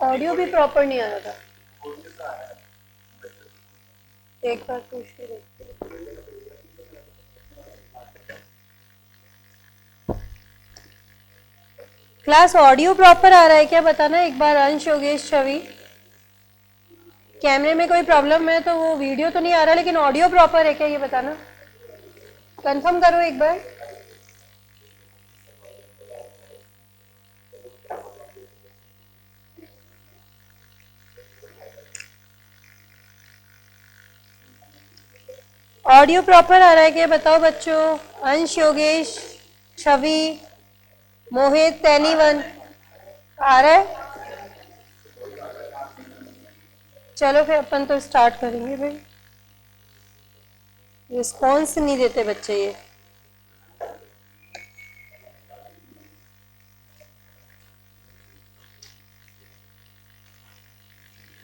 Audio भी proper नहीं आ रहा था, एक बार पूछ के देखते हैं। क्लास ऑडियो प्रॉपर आ रहा है क्या, बताना एक बार। अंश, योगेश, छवि, कैमरे में कोई प्रॉब्लम है तो वो वीडियो तो नहीं आ रहा लेकिन ऑडियो प्रॉपर है क्या, ये बताना, कंफर्म करो एक बार। ऑडियो प्रॉपर आ रहा है क्या, बताओ बच्चों। अंश, योगेश, छवि, मोहित, एनीवन, आ रहा है? चलो फिर अपन तो स्टार्ट करेंगे भाई। रिस्पॉन्स नहीं देते बच्चे ये।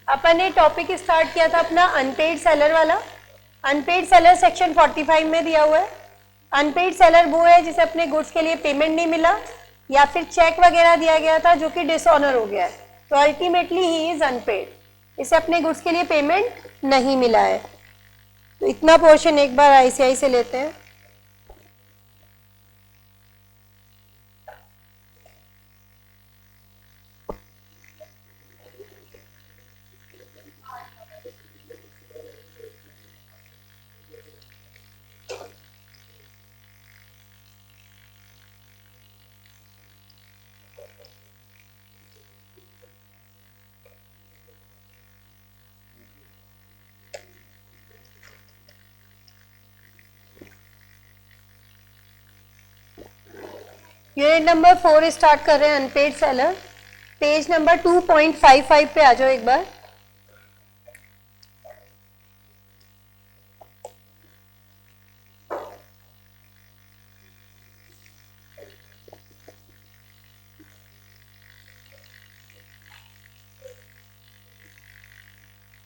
अपन ने टॉपिक स्टार्ट किया था अपना अनपेड सेलर वाला। अनपेड सेलर सेक्शन 45 में दिया हुआ है। अनपेड सेलर वो है जिसे अपने गुड्स के लिए पेमेंट नहीं मिला या फिर चेक वगैरह दिया गया था जो कि डिसऑनर हो गया है, तो अल्टीमेटली ही इज अनपेड। इसे अपने गुड्स के लिए पेमेंट नहीं मिला है। तो इतना पोर्शन एक बार आईसीआई से लेते हैं। यूनिट नंबर 4 स्टार्ट कर रहे हैं, अनपेड सेलर। पेज नंबर 2.55 पे आ जाओ एक बार।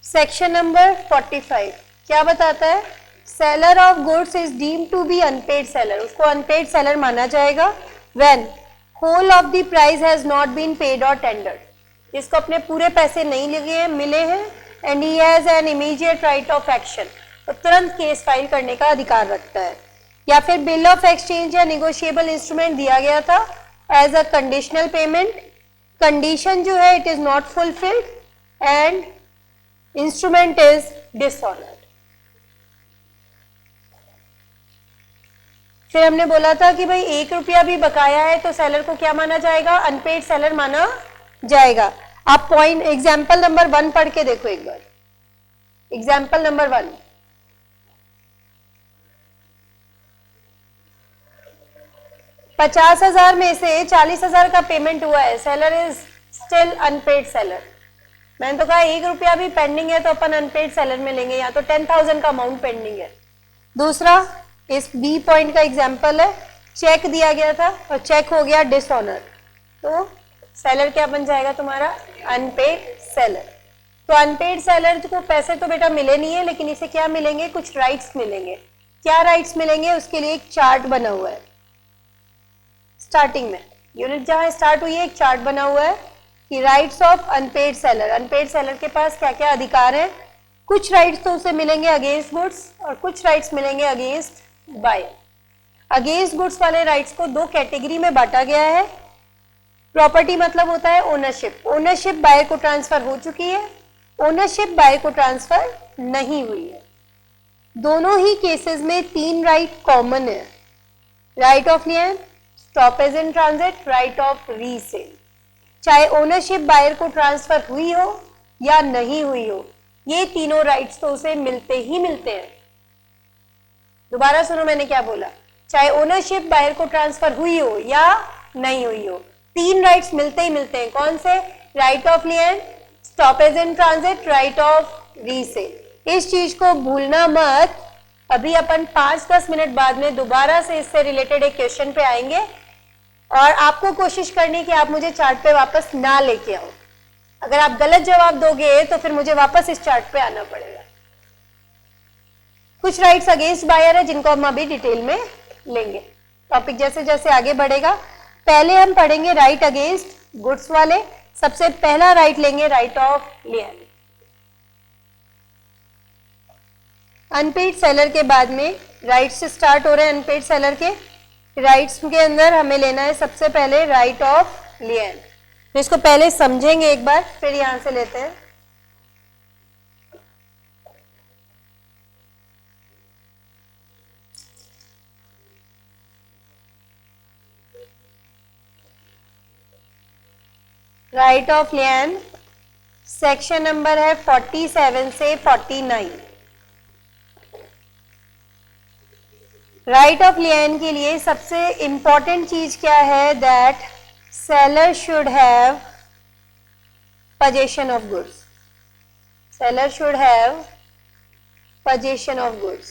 सेक्शन नंबर 45 क्या बताता है? Seller of goods is deemed to be unpaid seller. उसको अनपेड सेलर माना जाएगा when whole of the price has not been paid और टेंडर्ड, जिसको अपने पूरे पैसे नहीं लगे हैं, मिले हैं, and he has an immediate right of action, तो तुरंत केस फाइल करने का अधिकार रखता है। या फिर बिल ऑफ एक्सचेंज या निगोशिएबल इंस्ट्रूमेंट दिया गया था as a conditional payment, condition जो है it is not fulfilled and instrument is dishonoured. फिर हमने बोला था कि भाई 1 रुपया भी बकाया है तो सेलर को क्या माना जाएगा? अनपेड सेलर माना जाएगा। आप पॉइंट एग्जाम्पल नंबर 1 पढ़ के देखो एक बार। एग्जाम्पल नंबर 1, 50,000 में से 40,000 का पेमेंट हुआ है, seller is still unpaid seller. मैंने तो कहा 1 रुपया भी पेंडिंग है तो अपन अनपेड सेलर में लेंगे, या तो 10,000 का अमाउंट पेंडिंग है। दूसरा, इस बी पॉइंट का एग्जाम्पल है, चेक दिया गया था और चेक हो गया डिसऑनर, तो सेलर क्या बन जाएगा तुम्हारा? Unpaid seller. तो अनपेड सेलर को पैसे तो बेटा मिले नहीं है, लेकिन इसे क्या मिलेंगे? कुछ राइट्स मिलेंगे। क्या राइट्स मिलेंगे? उसके लिए एक चार्ट बना हुआ है। स्टार्टिंग में यूनिट जहां स्टार्ट हुई है एक चार्ट बना हुआ है कि rights of unpaid seller. Unpaid seller के पास क्या क्या अधिकार है? कुछ राइट्स तो उसे मिलेंगे अगेंस्ट गुड्स और कुछ राइट्स मिलेंगे अगेंस्ट बायर। अगेंस्ट गुड्स वाले राइट्स को 2 कैटेगरी में बांटा गया है। प्रॉपर्टी मतलब होता है ओनरशिप। ओनरशिप बायर को ट्रांसफर हो चुकी है, ओनरशिप बायर को ट्रांसफर नहीं हुई है। दोनों ही केसेस में 3 राइट कॉमन है। Right of land, stoppage in transit, right of resale. चाहे ओनरशिप बायर को ट्रांसफर हुई हो या नहीं हुई हो, ये तीनों राइट्स तो उसे मिलते ही मिलते हैं। दोबारा सुनो मैंने क्या बोला, चाहे ओनरशिप बायर को ट्रांसफर हुई हो या नहीं हुई हो, 3 राइट्स मिलते ही मिलते हैं। कौन से? Right of land, stoppage in transit, right of resale. इस चीज को भूलना मत। अभी अपन 5-10 मिनट बाद में दोबारा से इससे रिलेटेड एक क्वेश्चन पे आएंगे और आपको कोशिश करनी कि आप मुझे चार्ट पे वापस ना लेके आओ। अगर आप गलत जवाब दोगे तो फिर मुझे वापस इस चार्ट पे आना पड़ेगा। कुछ राइट्स अगेंस्ट बायर है जिनको हम अभी डिटेल में लेंगे। टॉपिक जैसे जैसे आगे बढ़ेगा, पहले हम पढ़ेंगे राइट अगेंस्ट गुड्स वाले, सबसे पहला राइट लेंगे right of lien. Unpaid seller के बाद में राइट से स्टार्ट हो रहे हैं अनपेड सेलर के। राइट्स के अंदर हमें लेना है सबसे पहले राइट ऑफ लिएन। तो इसको पहले समझेंगे एक बार, फिर यहां से लेते हैं। Right of lien section number है 47 से 49। राइट ऑफ लिएन के लिए सबसे इंपॉर्टेंट चीज क्या है, that seller should have possession of goods. Seller should have possession of goods.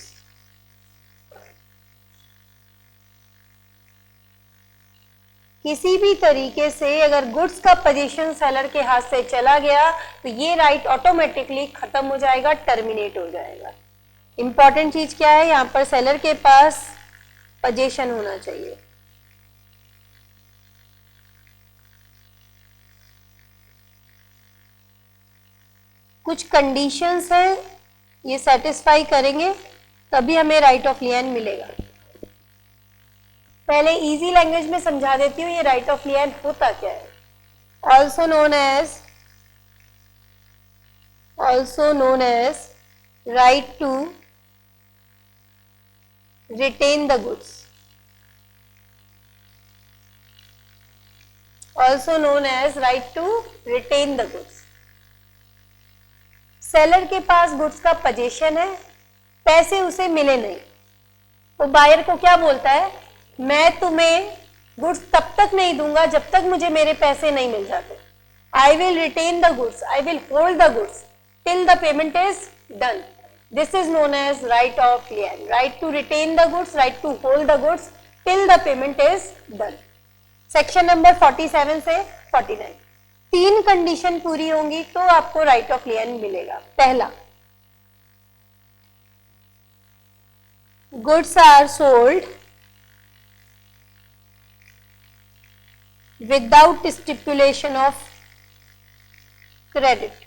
किसी भी तरीके से अगर गुड्स का पोजीशन सेलर के हाथ से चला गया तो ये राइट ऑटोमेटिकली खत्म हो जाएगा, टर्मिनेट हो जाएगा। इंपॉर्टेंट चीज क्या है, यहां पर सेलर के पास पोजीशन होना चाहिए। कुछ कंडीशंस हैं, ये सेटिस्फाई करेंगे तभी हमें राइट ऑफ लिएन मिलेगा। पहले इजी लैंग्वेज में समझा देती हूँ ये राइट ऑफ लिएन होता क्या है। Also known as right to retain the goods. Also known as right to retain the goods. Seller के पास गुड्स का पोजीशन है, पैसे उसे मिले नहीं, तो बायर को क्या बोलता है, मैं तुम्हें गुड्स तब तक नहीं दूंगा जब तक मुझे मेरे पैसे नहीं मिल जाते। I will retain the goods, I will hold the goods till the payment is done. This is known as right of lien. Right to retain the goods, right to hold the goods till the payment is done. Section number 47 से 49। 3 condition पूरी होंगी तो आपको right of lien मिलेगा। पहला, goods are sold without stipulation of credit.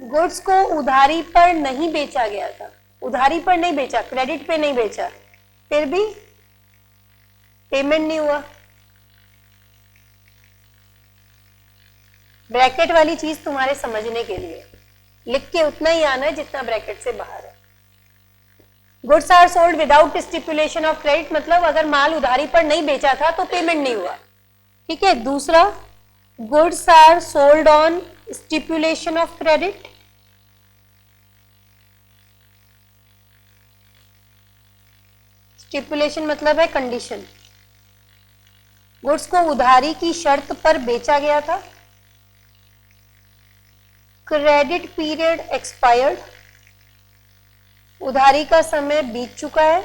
Goods को उधारी पर नहीं बेचा गया था, उधारी पर नहीं बेचा, क्रेडिट पे नहीं बेचा, फिर भी पेमेंट नहीं हुआ। ब्रैकेट वाली चीज तुम्हारे समझने के लिए, लिख के उतना ही आना है जितना ब्रैकेट से बाहर है। Goods are sold without stipulation of credit मतलब अगर माल उधारी पर नहीं बेचा था तो पेमेंट नहीं हुआ, ठीक है। दूसरा, goods are sold on stipulation of credit. Stipulation मतलब है कंडीशन, गुड्स को उधारी की शर्त पर बेचा गया था, क्रेडिट पीरियड एक्सपायर्ड, उधारी का समय बीत चुका है,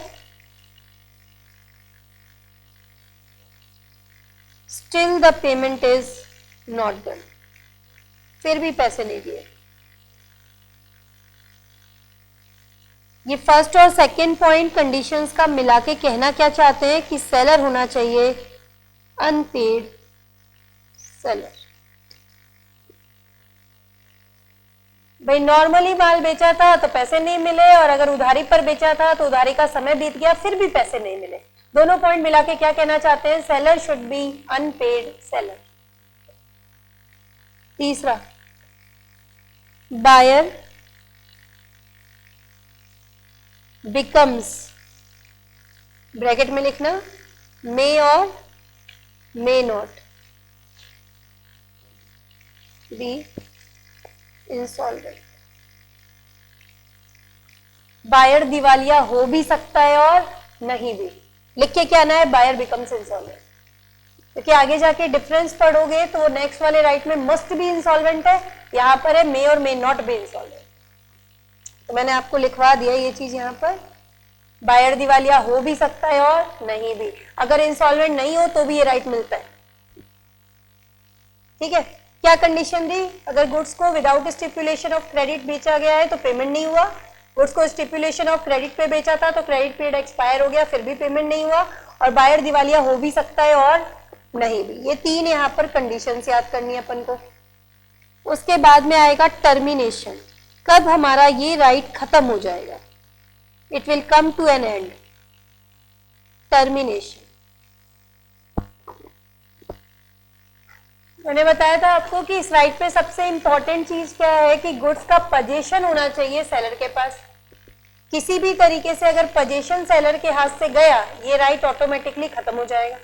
still the payment is not done, फिर भी पैसे नहीं दिए। ये फर्स्ट और सेकंड पॉइंट कंडीशंस का मिला के कहना क्या चाहते हैं कि सेलर होना चाहिए अनपेड सेलर। भाई नॉर्मली माल बेचा था तो पैसे नहीं मिले, और अगर उधारी पर बेचा था तो उधारी का समय बीत गया फिर भी पैसे नहीं मिले। दोनों पॉइंट मिला के क्या कहना चाहते हैं, seller should be unpaid seller. तीसरा, बायर बिकम्स, ब्रैकेट में लिखना, मे और may not be insolvent. Buyer दिवालिया हो भी सकता है और नहीं भी। लिख के क्या आना है, बायर बिकम्स इंसॉल्वेंट, क्योंकि आगे जाके डिफरेंस पढ़ोगे तो नेक्स्ट वाले राइट में मस्ट भी इंसॉल्वेंट है, यहां पर है मे और मे नॉट बी इंसॉल्वेंट। तो मैंने आपको लिखवा दिया ये चीज यहां पर, बायर दिवालिया हो भी सकता है और नहीं भी। अगर इंसॉल्वेंट नहीं हो तो भी ये राइट मिलता है, ठीक है। क्या कंडीशन दी, अगर गुड्स को विदाउट स्टिपुलेशन ऑफ क्रेडिट बेचा गया है तो पेमेंट नहीं हुआ, गुड्स को स्टिपुलेशन ऑफ क्रेडिट पे बेचा था तो क्रेडिट पीरियड एक्सपायर हो गया, फिर भी पेमेंट नहीं हुआ, और बायर दिवालिया हो भी सकता है और नहीं भी। ये 3 यहाँ पर कंडीशंस याद करनी है अपन को। उसके बाद में आएगा टर्मिनेशन, कब हमारा ये राइट खत्म हो जाएगा, it will come to an end, termination. मैंने बताया था आपको कि इस राइट पे सबसे इंपॉर्टेंट चीज क्या है कि गुड्स का पोजीशन होना चाहिए सेलर के पास। किसी भी तरीके से अगर पोजीशन सेलर के हाथ से गया, ये राइट ऑटोमेटिकली खत्म हो जाएगा,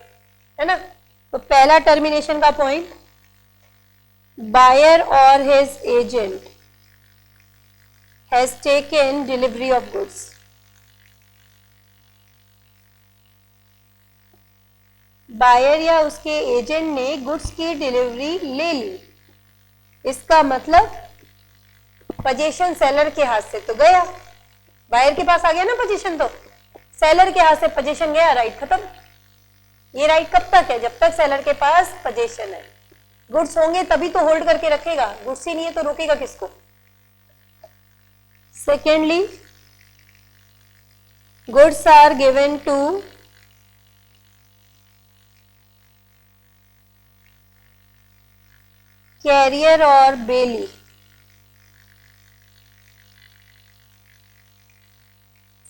है ना। तो पहला टर्मिनेशन का पॉइंट, बायर और his agent has taken delivery of goods. Buyer या उसके एजेंट ने गुड्स की डिलीवरी ले ली, इसका मतलब पोजीशन सेलर के हाथ से तो गया, बायर के पास आ गया ना पोजीशन, तो सेलर के हाथ से पोजीशन गया, राइट खत्म। ये राइट कब तक है, जब तक सेलर के पास पोजीशन है। गुड्स होंगे तभी तो होल्ड करके रखेगा, गुड्स ही नहीं है तो रोकेगा किसको। Secondly, goods are given to carrier और बेली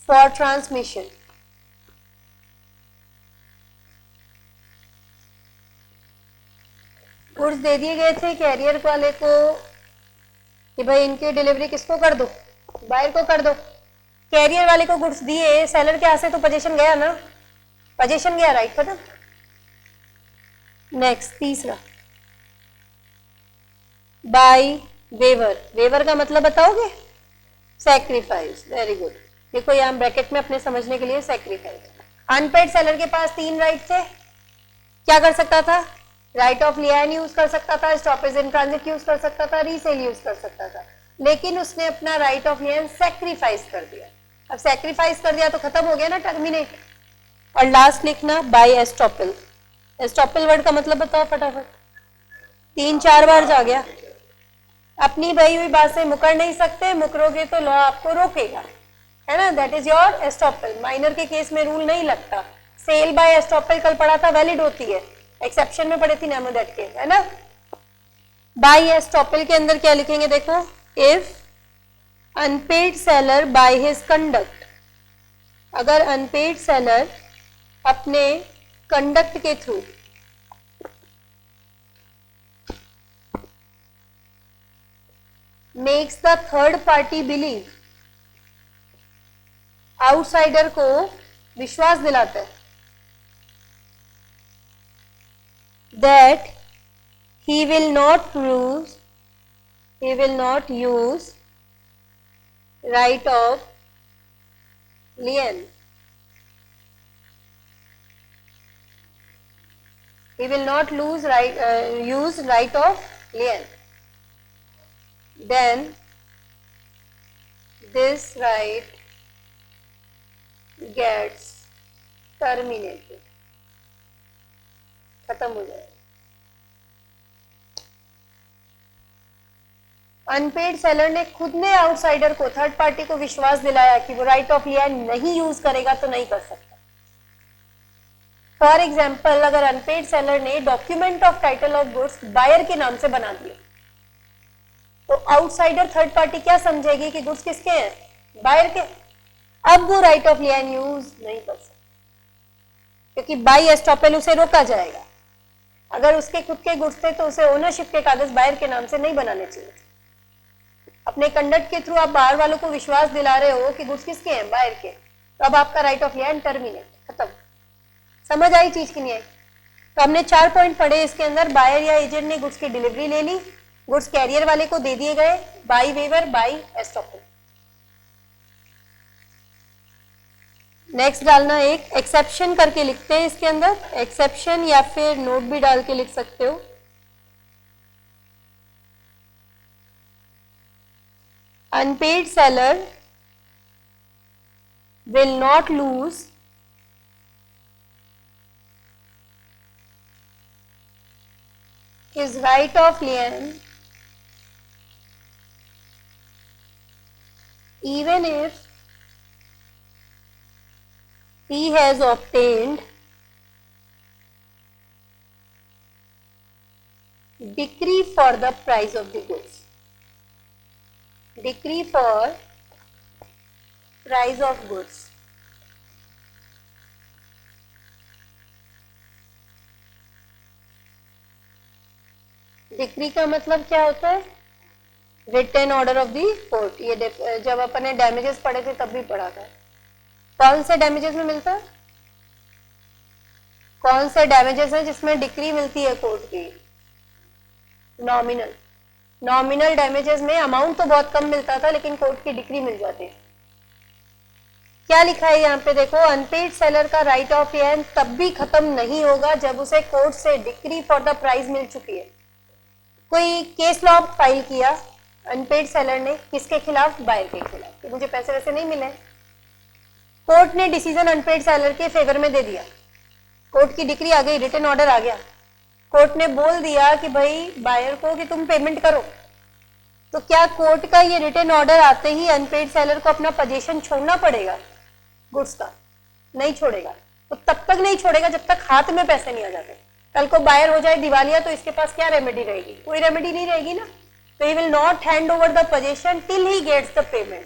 फॉर ट्रांसमिशन। गुड्स दे दिए गए थे कैरियर वाले को कि भाई इनकी डिलीवरी किसको कर दो, बायर को कर दो। कैरियर वाले को गुड्स दिए, सेलर के हाथ से तो पोजीशन गया ना, पोजीशन गया, राइट खत्म। नेक्स्ट तीसरा, बाय वेवर। वेवर का मतलब बताओगे, सैक्रिफाइस, वेरी गुड। देखो यहाँ ब्रैकेट में अपने समझने के लिए सैक्रिफाइस। अनपेड सेलर के पास 3 राइट थे, क्या कर सकता था, राइट ऑफ लियान यूज कर सकता था, स्टॉपेज इन ट्रांजिट यूज कर सकता था, रीसेल यूज कर सकता था, लेकिन उसने अपना राइट ऑफ लियान सैक्रिफाइस कर दिया। अब सैक्रिफाइस कर दिया तो खत्म हो गया ना, टर्मिनेट। और लास्ट लिखना बाय एस्टॉपल। एस्टॉपल वर्ड का मतलब बताओ फटाफट, 3-4 बार जा गया। अपनी बही हुई बात से मुकर नहीं सकते, मुकरोगे तो लॉ आपको रोकेगा, है ना। That is your estoppel. Minor के केस में रूल नहीं लगता। सेल बाय एस्टॉपल कल पढ़ा था, वैलिड होती है, एक्सेप्शन में पढ़े थी नैमो दैट के, है ना। बाय एस्टॉपल के अंदर क्या लिखेंगे, देखो, if unpaid seller by his conduct, अगर अनपेड सेलर अपने कंडक्ट के through makes the third party believe, outsider को विश्वास दिलाता है that he will not use right of lien. He will not use right of lien. Then this right gets terminated. खत्म हो जाए। अनपेड सेलर ने खुद ने आउटसाइडर को, थर्ड पार्टी को विश्वास दिलाया कि वो राइट ऑफ लियान नहीं यूज करेगा तो नहीं कर सकता। फॉर एग्जाम्पल, अगर अनपेड सेलर ने document of title of goods buyer के नाम से बना दिया, तो आउटसाइडर थर्ड पार्टी क्या समझेगी कि गुड्स किसके हैं, बायर के। अब वो राइट ऑफ लियान यूज नहीं कर सकता, क्योंकि बाय एस्टॉपल उसे रोका जाएगा। अगर उसके खुद के गुड्स थे तो उसे ओनरशिप के कागज बायर के नाम से नहीं बनाने चाहिए। अपने कंडक्ट के थ्रू आप बाहर वालों को विश्वास दिला रहे हो कि गुड्स किसके हैं, बायर के, तो अब आपका राइट ऑफ लियान टर्मिनेट, खत्म। समझ आई चीज की नहीं आई। तो हमने 4 पॉइंट पढ़े इसके अंदर। बायर या एजेंट ने गुड्स की डिलीवरी ले ली, गुड्स कैरियर वाले को दे दिए गए, bye waiver, by estoppel. Next डालना, एक एक्सेप्शन करके लिखते हैं इसके अंदर, एक्सेप्शन या फिर नोट भी डाल के लिख सकते हो। Unpaid seller will not lose his right of lien even if he has obtained decree for the price of the goods, decree for price of goods, decree का मतलब क्या होता है? Written order of the court. ये जब अपन ने damages पढ़े थे तब भी पढ़ा था। कौन से डैमेजेस में मिलता है? कौन से डैमेजेस है जिसमें डिक्री मिलती है कोर्ट की? नॉमिनल। नॉमिनल डैमेजेस में अमाउंट तो बहुत कम मिलता था लेकिन कोर्ट की डिक्री मिल जाती है। क्या लिखा है यहाँ पे देखो, अनपेड सेलर का राइट ऑफ रिटर्न तब भी खत्म नहीं होगा जब उसे कोर्ट से डिक्री फॉर द प्राइस मिल चुकी है। कोई केस लॉ फाइल किया अनपेड सेलर ने, किसके खिलाफ? बायर के खिलाफ, तो मुझे पैसे वैसे नहीं मिले। कोर्ट ने डिसीजन अनपेड सेलर के फेवर में दे दिया, कोर्ट की डिक्री आ गई, रिटन ऑर्डर आ गया, कोर्ट ने बोल दिया कि भाई बायर को कि तुम पेमेंट करो। तो क्या कोर्ट का ये रिटन ऑर्डर आते ही अनपेड सेलर को अपना पोजीशन छोड़ना पड़ेगा गुड्स का? नहीं छोड़ेगा। तो तब तक नहीं छोड़ेगा जब तक हाथ में पैसे नहीं आ जाते। कल को बायर हो जाए दिवालिया तो इसके पास क्या रेमेडी रहेगी? कोई रेमेडी नहीं रहेगी ना। तो he will not hand over the possession till he gets the payment.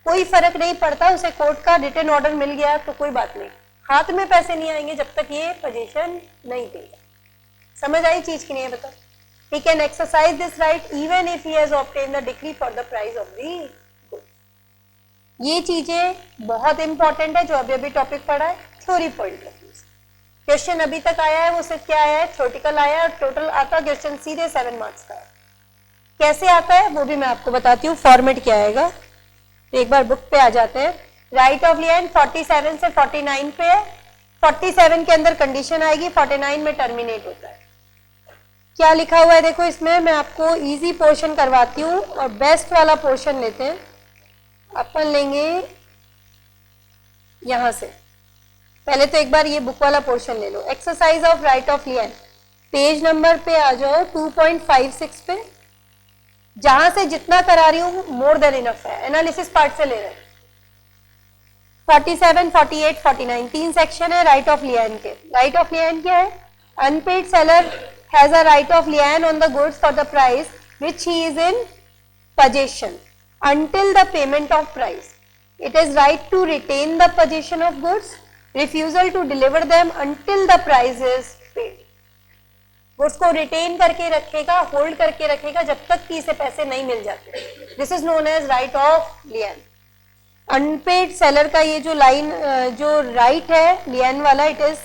कोई फर्क नहीं पड़ता, उसे कोर्ट का रिटन ऑर्डर मिल गया तो कोई बात नहीं, हाथ में पैसे नहीं आएंगे जब तक ये पोजीशन नहीं देगा। समझ आई चीज की नहीं है? बताओ। He can exercise this right even if he has obtained the decree for the price of the goods. ये चीजें बहुत इंपॉर्टेंट है जो अभी अभी टॉपिक पढ़ा है, theory point of view. Question अभी तक आया है वो सिर्फ क्या आया है? थ्योरेटिकल आया है और टोटल आता क्वेश्चन सीधे 7 मार्क्स का है। कैसे आता है वो भी मैं आपको बताती हूँ, फॉर्मेट क्या आएगा। तो एक बार बुक पे आ जाते हैं। राइट ऑफ रिटर्न 47 से 49 पे है। 47 के अंदर कंडीशन आएगी, 49 में टर्मिनेट होता है। क्या लिखा हुआ है देखो इसमें, मैं आपको इजी पोर्शन करवाती हूँ और बेस्ट वाला पोर्शन लेते हैं। अपन लेंगे यहां से, पहले तो एक बार ये बुक वाला पोर्शन ले लो। Exercise of right of return, page number पे आ जाओ 2.56 पे। जहां से जितना करा रही हूँ मोर देन इनफ है, एनालिसिस पार्ट से ले रहे हैं। 47, 48, 49 तीन सेक्शन है राइट ऑफ रिटर्न के। राइट ऑफ रिटर्न क्या है? Unpaid seller has a right of lien on the goods for the price which he is in possession until the payment of price. It is right to retain the possession of goods, refusal to deliver them until the price is paid. goods को retain करके रखेगा, hold करके रखेगा जब तक कि इसे पैसे नहीं मिल जाते। This is known as right of lien. Unpaid seller का ये जो लाइन जो राइट है लियन वाला, इट इज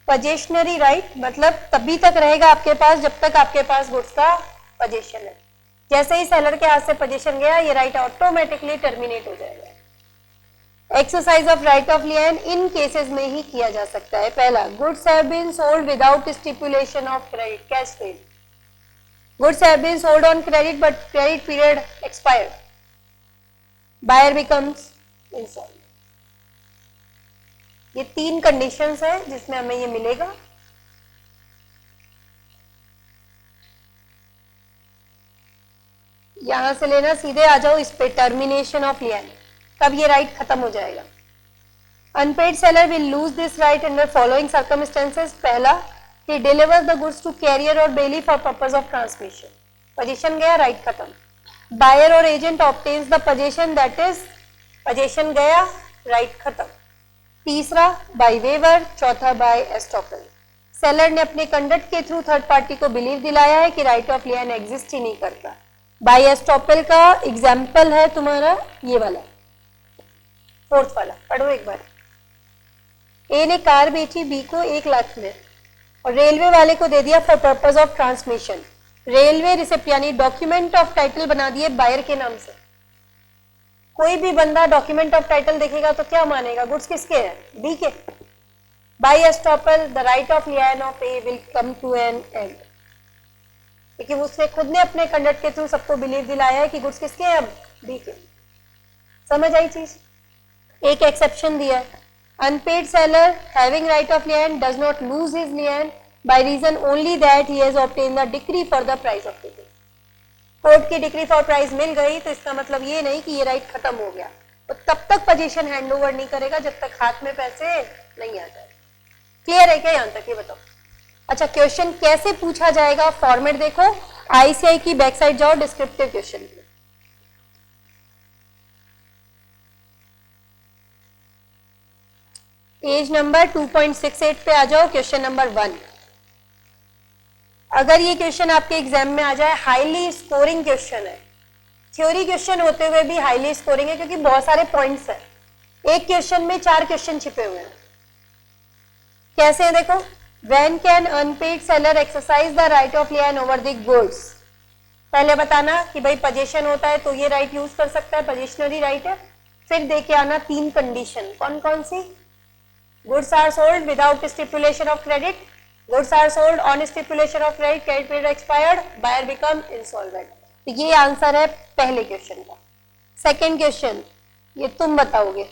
पोजेशनरी राइट, मतलब तभी तक रहेगा आपके पास जब तक आपके पास गुड्स का पोजेशन है। जैसे ही सेलर के हाथ से पोजेशन गया ये राइट ऑटोमेटिकली टर्मिनेट हो जाएगा। Exercise of right of return इन केसेस में ही किया जा सकता है। पहला, goods have been sold without stipulation of credit, cash paid. Goods have been sold on credit but credit period expired, buyer becomes insolvent. ये तीन कंडीशंस है जिसमें हमें ये मिलेगा। यहां से लेना, सीधे आ जाओ इस पे, टर्मिनेशन ऑफ रिटर्न, कब ये राइट खत्म हो जाएगा। Unpaid seller will lose this right under following circumstances. पहला, he delivers the goods to carrier और bailee for purpose of transmission, possession गया, राइट खत्म। बायर और agent obtains the possession, that is possession गया, right खत्म। तीसरा, by waiver. चौथा, by estoppel. Seller ने अपने कंडक्ट के थ्रू थर्ड पार्टी को बिलीव दिलाया है कि राइट ऑफ रिटर्न एग्जिस्ट ही नहीं करता। बाय एस्टॉपल का एग्जाम्पल है तुम्हारा ये वाला, फोर्थ वाला, पढ़ो एक बार। ए ने कार बेची बी को 1 लाख में और रेलवे वाले को दे दिया for purpose of transmission. Railway receipt यानी डॉक्यूमेंट ऑफ टाइटल बना दिए बायर के नाम से। कोई भी बंदा डॉक्यूमेंट ऑफ टाइटल देखेगा तो क्या मानेगा? गुड्स किसके हैं? बी के। By estoppel the right of return of A will come to an end, क्योंकि उसने खुद ने अपने कंडक्ट के थ्रू सबको बिलीव दिलाया है कि गुड्स किसके हैं? अब बी के। समझ आई चीज? एक एक्सेप्शन दिया, unpaid seller having right of return does not lose his return by reason only that he has obtained the decree for the price of the goods. Court की डिक्री फॉर प्राइस मिल गई तो इसका मतलब ये नहीं कि ये राइट खत्म हो गया, तो तब तक पोजीशन हैंडओवर नहीं करेगा जब तक हाथ में पैसे नहीं आ जाए। क्लियर है क्या यहां तक, ये बताओ। अच्छा, क्वेश्चन कैसे पूछा जाएगा, फॉर्मेट देखो, आईसीआई की बैक साइड जाओ, डिस्क्रिप्टिव क्वेश्चन। पेज नंबर 2.68 पे आ जाओ, क्वेश्चन नंबर 1। अगर ये क्वेश्चन आपके एग्जाम में आ जाए, हाईली स्कोरिंग क्वेश्चन है, थ्योरी क्वेश्चन होते हुए भी हाईली स्कोरिंग है, क्योंकि बहुत सारे पॉइंट्स है, एक क्वेश्चन में 4 क्वेश्चन छिपे हुए हैं। कैसे है देखो, when can unpaid seller exercise the right of lien over the goods. पहले बताना कि भाई पोजीशन होता है तो ये राइट यूज कर सकता है, पोजिशनरी राइट है। फिर देके आना 3 कंडीशन, कौन कौन सी। Goods are sold without stipulation of credit, goods are sold on stipulation of credit, credit period expired, buyer become insolvent. तो ये आंसर है पहले क्वेश्चन का। सेकेंड क्वेश्चन, ये तुम बताओगे,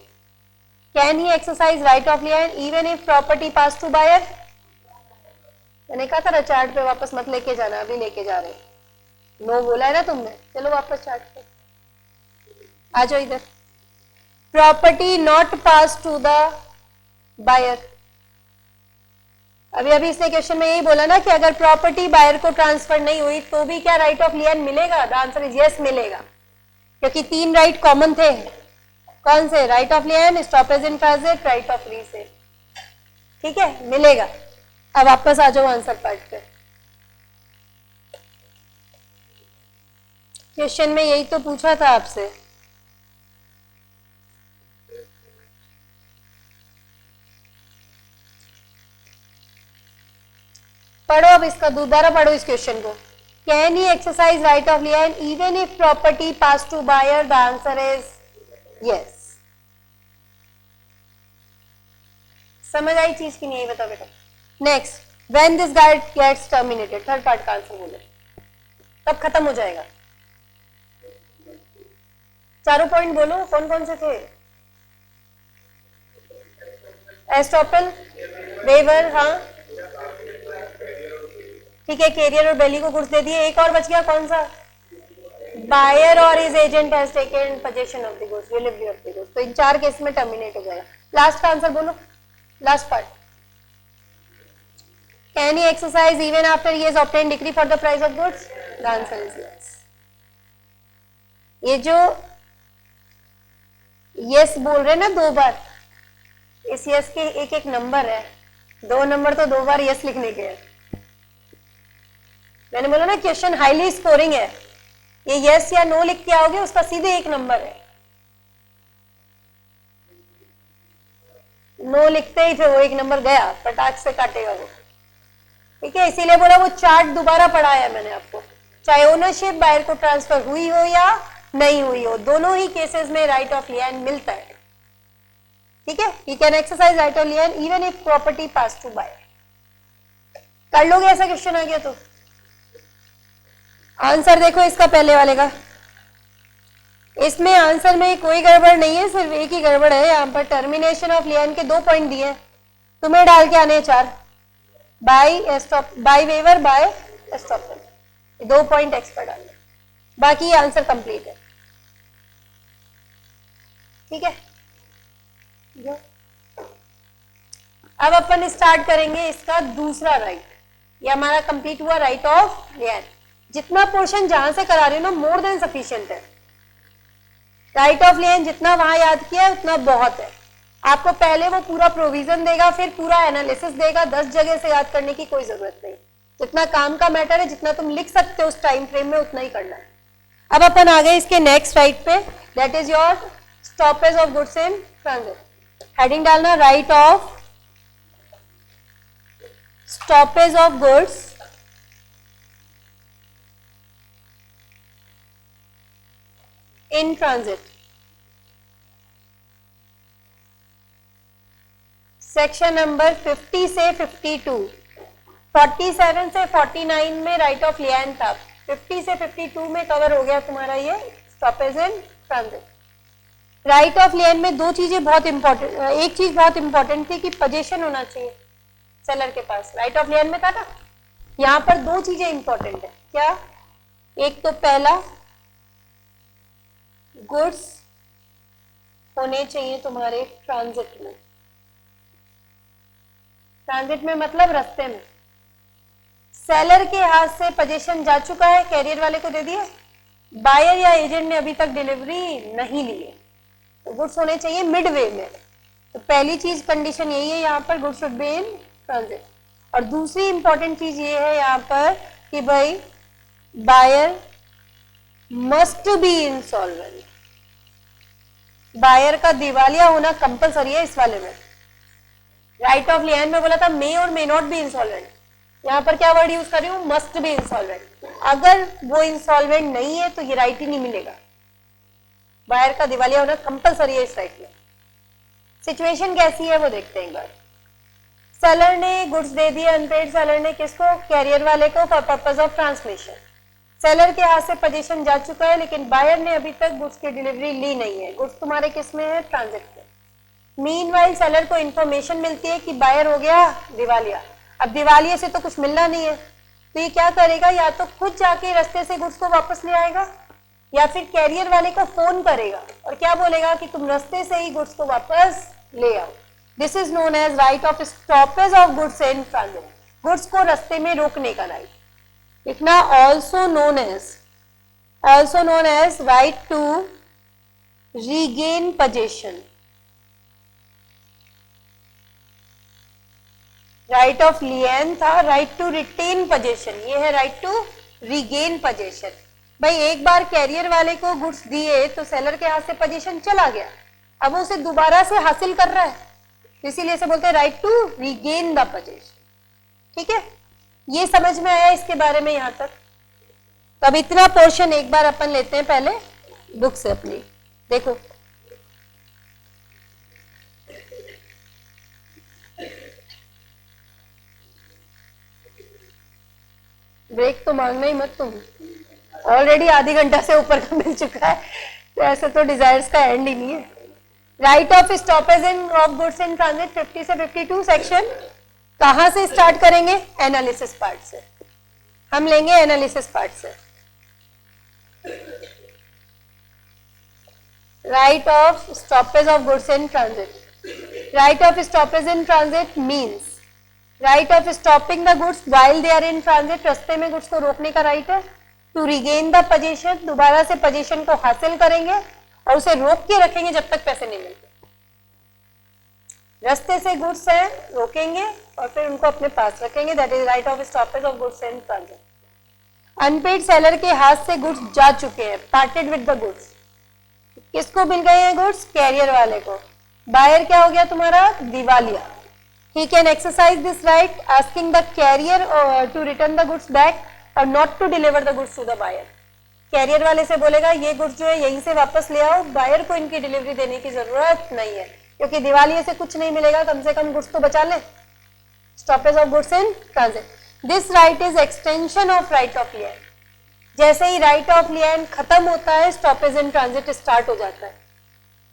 can he exercise right of lien even if property pass to buyer. मैंने कहा था चार्ट पे वापस मत लेके जाना, अभी लेके जा रहे, नो बोला है ना तुमने, चलो वापस चार्ट पे आ जाओ इधर। Property not pass to the buyer, अभी अभी इसने क्वेश्चन में यही बोला ना कि अगर प्रॉपर्टी बायर को ट्रांसफर नहीं हुई तो भी क्या राइट ऑफ लियन मिलेगा। द आंसर इज यस, मिलेगा, क्योंकि 3 राइट कॉमन थे। कौन से, right of लियन, stoppage in transit, right of resale. ठीक है, मिलेगा। अब वापस आ जाओ आंसर पार्ट पे। क्वेश्चन में यही तो पूछा था आपसे। पढ़ो अब इसका, दोबारा पढ़ो इस क्वेश्चन को। Can he exercise right of lien even if property pass to buyer. The answer is yes. समझ आई चीज की नहीं, बताओ बेटा। Next, when this guide gets terminated, third part का आंसर बोलो, कब खत्म हो जाएगा। चारों पॉइंट बोलो, कौन कौन से थे। एस्टॉपल, वेवर, हाँ ठीक है, कैरियर और बेली को गुड्स दे दिए। एक और बच गया, कौन सा, बायर और his agent has taken position of the goods, delivery of the goods. तो इन 4 केस में टर्मिनेट हो जाएगा। लास्ट का आंसर बोलो, last part. Can he exercise even after he has obtained decree for the price of goods. The answer is yes. ये जो yes बोल रहे ना 2 बार, इस यस के एक एक नंबर है, 2 नंबर तो 2 बार यस लिखने के हैं। मैंने बोला ना क्वेश्चन हाईली स्कोरिंग है, ये यस या नो लिख के आओगे उसका सीधे 1 नंबर है, नो लिखते ही फिर वो 1 नंबर गया, पटाख से काटेगा वो। ठीक है, इसीलिए बोला वो चार्ट दोबारा पढ़ाया मैंने आपको, चाहे ओनरशिप बायर को ट्रांसफर हुई हो या नहीं हुई हो, दोनों ही केसेस में राइट ऑफ लियन मिलता है। ठीक है, he can exercise right of lien even if property pass to buyer. कर लोगे ऐसा क्वेश्चन आ गया तो। आंसर देखो इसका पहले वाले का, इसमें आंसर में कोई गड़बड़ नहीं है, सिर्फ एक ही गड़बड़ है। यहाँ पर टर्मिनेशन ऑफ लियन के 2 पॉइंट दिए, तुम्हें डाल के आने 4, by waiver, by estoppel, 2 point extra डालने, बाकी आंसर कंप्लीट है। ठीक है, अब अपन स्टार्ट करेंगे इसका दूसरा राइट। ये हमारा कंप्लीट हुआ राइट ऑफ लियन। जितना पोर्शन जहां से करा रही हो ना, मोर देन सफिशिएंट है। राइट ऑफ लियन जितना वहां याद किया है उतना बहुत है। आपको पहले वो पूरा प्रोविजन देगा, फिर पूरा एनालिसिस देगा, 10 जगह से याद करने की कोई जरूरत नहीं। जितना काम का मैटर है, जितना तुम लिख सकते हो उस टाइम फ्रेम में, उतना ही करना है। अब अपन आ गए इसके नेक्स्ट राइट पे, that is your stoppage of goods in transit. Heading डालना, right of stoppage of goods in transit. Section number 50 से 52, 47 से 49 में राइट ऑफ लियन था, 50 से 52 में कवर हो गया तुम्हारा ये stoppage in transit. Right of लियन में 2 चीजें बहुत इंपॉर्टेंट, एक चीज बहुत इंपॉर्टेंट थी कि पोजीशन होना चाहिए सेलर के पास, राइट ऑफ लियन में था ना। यहाँ पर 2 चीजें इंपॉर्टेंट है, क्या, एक तो पहला, गुड्स होने चाहिए तुम्हारे ट्रांजिट में। ट्रांजिट में मतलब रास्ते में। सेलर के हाथ से पोजीशन जा चुका है, कैरियर वाले को दे दिया, बायर या एजेंट ने अभी तक डिलीवरी नहीं ली है, तो गुड्स होने चाहिए मिडवे में। तो पहली चीज कंडीशन यही है यहाँ पर, goods should be in transit. और दूसरी इंपॉर्टेंट चीज ये है यहाँ पर कि भाई buyer must be insolvent. Buyer का दिवालिया होना कंपलसरी है इस वाले में। राइट ऑफ लिएन में बोला था मे और मे नॉट बी इंसॉल्वेंट, यहाँ पर क्या वर्ड यूज कर रही हूँ, मस्ट बी इंसॉल्वेंट। अगर वो इंसॉल्वेंट नहीं है तो ये राइट ही नहीं मिलेगा। बायर का दिवालिया होना कंपलसरी है इस राइट में। सिचुएशन कैसी है वो देखते हैं एक बार। सेलर ने गुड्स दे दिए अनपेड, सेलर ने किसको, कैरियर वाले को, for purpose of transmission. Seller के हाथ से पोजीशन जा चुका है लेकिन बायर ने अभी तक गुड्स की डिलीवरी ली नहीं है। गुड्स तुम्हारे किस में है, ट्रांजिट में। मीनवाइल सेलर को इंफॉर्मेशन मिलती है कि बायर हो गया दिवालिया। अब दिवालिये से तो कुछ मिलना नहीं है, तो ये क्या करेगा, या तो खुद जाके रास्ते से गुड्स को वापस ले आएगा या फिर कैरियर वाले को फोन करेगा और क्या बोलेगा कि तुम रास्ते से ही गुड्स को वापस ले आओ। This is known as right of stoppage of goods in transit. Goods को रास्ते में रोकने का राइट। लिखना also known as right to regain possession. Right of lien था राइट टू रिटेन पोजीशन, ये है राइट टू रीगेन पोजीशन। भाई एक बार कैरियर वाले को गुड्स दिए तो सेलर के हाथ से पोजीशन चला गया, अब वो उसे दोबारा से हासिल कर रहा है, इसीलिए इसे बोलते हैं right to regain the possession. ठीक है, ये समझ में आया इसके बारे में यहां तक। तो अब इतना पोर्शन एक बार अपन लेते हैं पहले बुक से अपनी। देखो ब्रेक तो मांगना ही मत तुम, ऑलरेडी आधी घंटा से ऊपर का मिल चुका है, तो ऐसे तो डिजायर्स का एंड ही नहीं है। Right of stoppage in of goods in transit 50 से 52 सेक्शन कहां से स्टार्ट करेंगे, एनालिसिस पार्ट से। हम लेंगे एनालिसिस पार्ट से। Right of stoppage of goods in transit. Right of stoppage in transit means right of stopping the goods while they are in transit. रास्ते में गुड्स को रोकने का राइट है। टू रिगेन द पोजीशन, दोबारा से position को हासिल करेंगे और उसे रोक के रखेंगे जब तक पैसे नहीं मिलते। रास्ते से गुड्स है रोकेंगे और फिर उनको अपने पास रखेंगे, that is right of stoppage of goods in transit. Unpaid seller के हाथ से गुड्स जा चुके हैं, पार्टेड विद द गुड्स। किसको मिल गए हैं गुड्स, कैरियर वाले को। बायर क्या हो गया तुम्हारा, दिवालिया। He can exercise this right asking the carrier to return the goods back or not to deliver the goods to the buyer. Carrier वाले से बोलेगा ये गुड्स जो है यहीं से वापस ले आओ, बायर को इनकी डिलीवरी देने की जरूरत नहीं है क्योंकि दिवालिये से कुछ नहीं मिलेगा, कम से कम गुड्स तो बचा ले। Stoppage of goods in transit. This right is extension of right of lien. जैसे ही राइट ऑफ लिएन खत्म होता है स्टॉपेज इन ट्रांजिट स्टार्ट हो जाता है।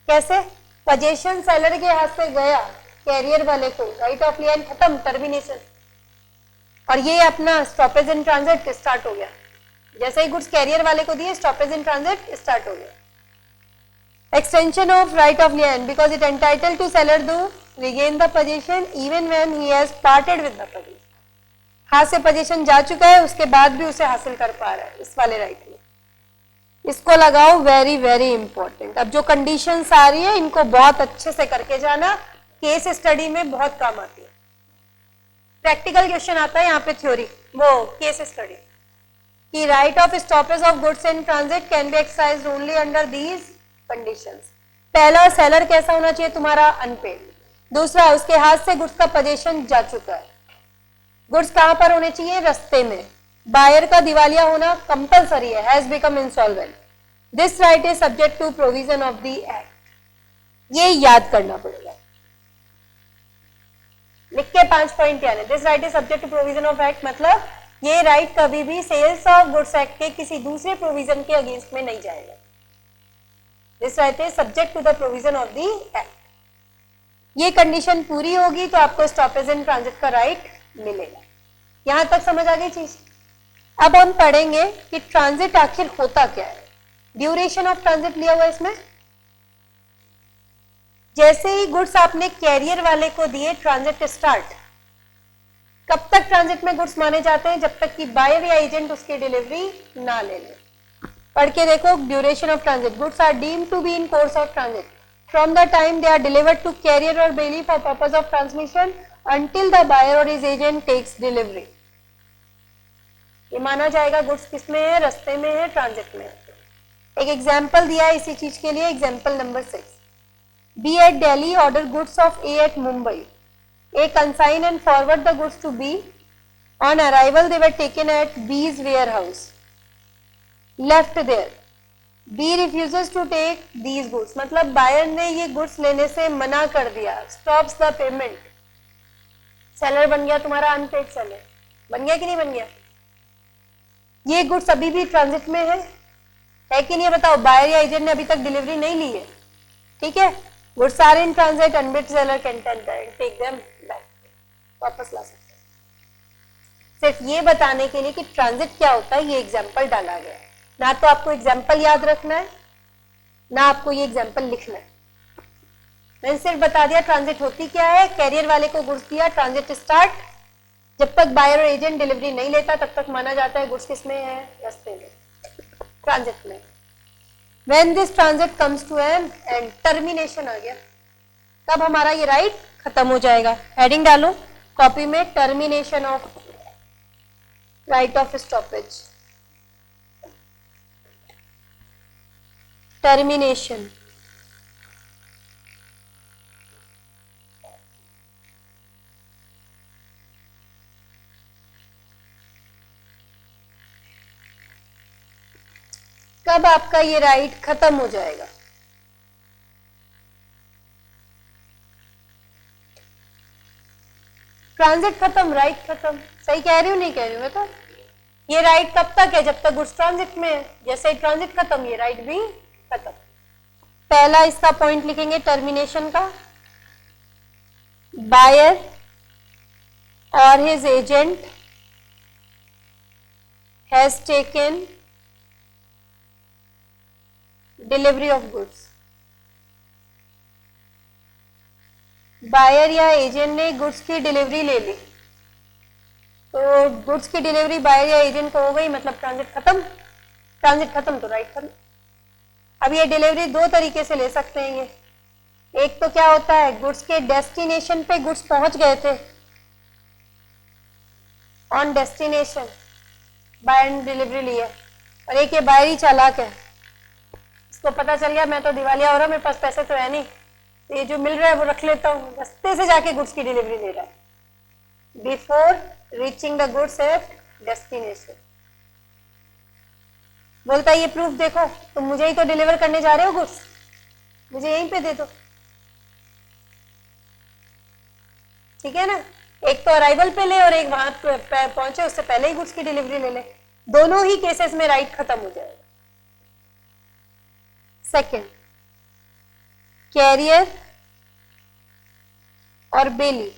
कैसे, पोजीशन सेलर के हाथ से गया कैरियर वाले को, राइट ऑफ लिएन खत्म, टर्मिनेशन, और ये अपना स्टॉपेज इन ट्रांजिट स्टार्ट हो गया। जैसे ही गुड्स कैरियर वाले को दिए स्टॉपेज इन ट्रांजिट स्टार्ट हो गया। Extension of right of lien because it entitle to seller to regain the possession even when he has parted with the possession. हाथ से पोजीशन जा चुका है उसके बाद भी उसे हासिल कर पा रहा है इस वाले राइट में। इसको लगाओ, वेरी वेरी इंपॉर्टेंट। अब जो कंडीशंस आ रही है इनको बहुत अच्छे से करके जाना, केस स्टडी में बहुत काम आती है। प्रैक्टिकल क्वेश्चन आता है यहाँ पे, थ्योरी वो केस स्टडी कि right of stoppage of goods in transit can be exercised only under these conditions. पहला, सेलर कैसा होना चाहिए तुम्हारा, अनपेड। दूसरा, उसके हाथ से गुड्स का पोजीशन जा चुका है। गुड्स कहां पर होने चाहिए, रस्ते में। बायर का दिवालिया होना कंपलसरी है, has become insolvent. This right is subject to provision of the act. ये याद करना पड़ेगा, लिख के 5 पॉइंट याद है। This right is subject to provision of act मतलब ये राइट कभी भी सेल्स ऑफ गुड्स एक्ट के किसी दूसरे प्रोविजन के अगेंस्ट में नहीं जाएगा। This right is subject to the provision of the act. ये कंडीशन पूरी होगी तो आपको स्टॉपेज इन ट्रांजिट का राइट मिलेगा। यहां तक समझ आ गई चीज। अब हम पढ़ेंगे कि ट्रांजिट आखिर होता क्या है। ड्यूरेशन ऑफ ट्रांजिट लिया हुआ है इसमें। जैसे ही गुड्स आपने कैरियर वाले को दिए, ट्रांजिट स्टार्ट। कब तक ट्रांजिट में गुड्स माने जाते हैं? जब तक कि बायर या एजेंट उसकी डिलीवरी ना ले ले। पढ़ के देखो, duration of transit. Goods are deemed to be in course of transit from the time they are delivered to carrier और bailee for purpose of transmission until the buyer or his agent takes delivery। ये माना जाएगा goods किस में है? रास्ते में है, ट्रांजिट में है। एक एग्जांपल दिया है इसी चीज के लिए, example number 6। B at Delhi order goods of A at Mumbai. A consign and forward the goods to B. On arrival they were taken at B's warehouse. Left there. B refuses to take these goods. मतलब buyer ने ये goods लेने से मना कर दिया, stops the payment। Seller बन गया तुम्हारा अनपेड सेलर। बन गया कि नहीं बन गया? ये गुड्स अभी भी ट्रांजिट में है कि नहीं? बताओ, बायर या एजेंट ने अभी तक डिलीवरी नहीं ली है, ठीक है। Goods are in transit, unpaid seller can take them back, वापस ला सकते हैं। सिर्फ ये बताने के लिए कि ट्रांजिट क्या होता है, ये एग्जाम्पल डाला गया है। ना तो आपको एग्जाम्पल याद रखना है, ना आपको ये एग्जाम्पल लिखना है। मैंने सिर्फ बता दिया ट्रांजिट होती क्या है। कैरियर वाले को गुड्स दिया, ट्रांजिट स्टार्ट। जब तक बायर और एजेंट डिलीवरी नहीं लेता तब तक माना जाता है गुड्स किसमें है? रास्ते में, ट्रांजिट में। When this transit comes to an end, termination आ गया, तब हमारा ये राइट खत्म हो जाएगा। हेडिंग डालो कॉपी में, termination of right of stoppage. Termination कब आपका ये राइट खत्म हो जाएगा? ट्रांजिट खत्म, राइट खत्म। सही कह रही हूँ नहीं कह रही हूँ? तो ये राइट कब तक है? जब तक गुड्स ट्रांजिट में है। जैसे ही ट्रांजिट खत्म, ये राइट भी खत्म। पहला इसका पॉइंट लिखेंगे टर्मिनेशन का। बायर और his agent has taken delivery of goods. Buyer या एजेंट ने गुड्स की डिलीवरी ले ली, तो गुड्स की डिलीवरी बायर या एजेंट को हो गई, मतलब ट्रांजिट खत्म। ट्रांजिट खत्म तो राइट खत्म। अब ये डिलीवरी दो तरीके से ले सकते हैं ये। एक तो क्या होता है, गुड्स के डेस्टिनेशन पे गुड्स पहुंच गए थे, ऑन डेस्टिनेशन बायर ने डिलीवरी ली है। और एक ये बायर ही चालाक है, तो पता चल गया मैं तो दिवालिया हो रहा, मेरे पास पैसे तो है नहीं, तो ये जो मिल रहा है वो रख लेता हूँ। रास्ते से जाके गुड्स की डिलीवरी ले रहा है before reaching the goods at destination. बोलता है ये प्रूफ देखो, तुम मुझे ही तो डिलीवर करने जा रहे हो गुड्स, मुझे यहीं पे दे दो, ठीक है ना। एक तो अराइवल पे ले और एक वहां पहुंचे उससे पहले ही गुड्स की डिलीवरी ले ले। दोनों ही केसेस में राइट खत्म हो जाएगा। सेकेंड, कैरियर और बेली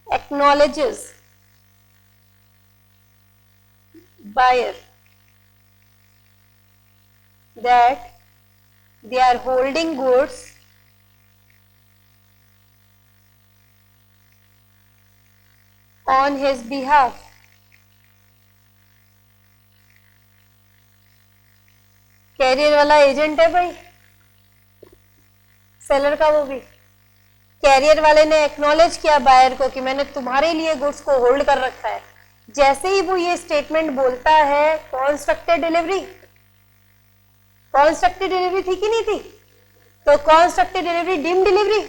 acknowledges buyer that they are holding goods on his behalf। Carrier वाला एजेंट है भाई, सेलर का वो भी। कैरियर वाले ने एक्नॉलेज किया बायर को कि मैंने तुम्हारे लिए गुड्स को होल्ड कर रखा है। जैसे ही वो ये स्टेटमेंट बोलता है, कॉन्स्ट्रक्टेड डिलीवरी, कॉन्स्ट्रक्टेड डिलीवरी थी कि नहीं थी? तो कॉन्स्ट्रक्टेड डिलीवरी डीम डिलीवरी,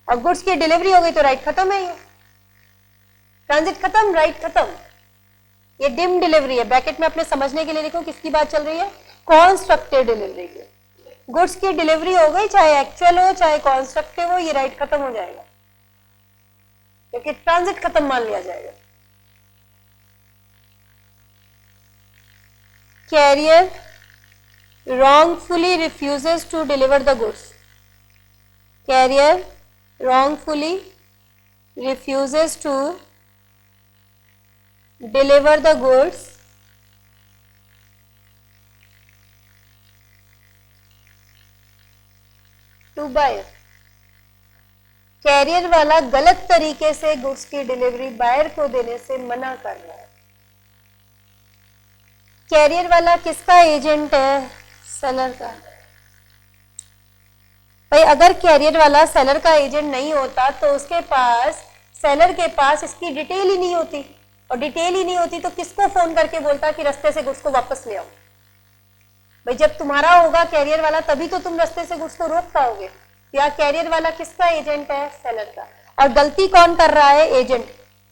और गुड्स की डिलीवरी हो गई तो राइट खत्म है। ये ट्रांजिट खत्म, राइट खत्म। ये डीम डिलीवरी है, ब्रैकेट में अपने समझने के लिए लिखो किसकी बात चल रही है, कॉन्स्ट्रक्टेड डिलीवरी की। गुड्स की डिलीवरी हो गई, चाहे एक्चुअल हो चाहे कॉन्स्ट्रक्टिव हो, ये राइट खत्म हो जाएगा क्योंकि ट्रांजिट खत्म मान लिया जाएगा। Carrier wrongfully refuses to deliver the goods। Carrier wrongfully refuses to deliver the goods to buyer। Carrier वाला गलत तरीके से गुड्स की डिलीवरी बायर को देने से मना कर रहा है। कैरियर वाला किसका एजेंट है? सेलर का। भाई अगर कैरियर वाला सेलर का एजेंट नहीं होता तो उसके पास, सेलर के पास इसकी डिटेल ही नहीं होती, और डिटेल ही नहीं होती तो किसको फोन करके बोलता कि रास्ते से गुड्स को वापस ले आओ? भाई जब तुम्हारा होगा कैरियर वाला तभी तो तुम रास्ते से गुड्स को रोक पाओगे। या कैरियर वाला किसका एजेंट है? सेलर का। और गलती कौन कर रहा है? एजेंट,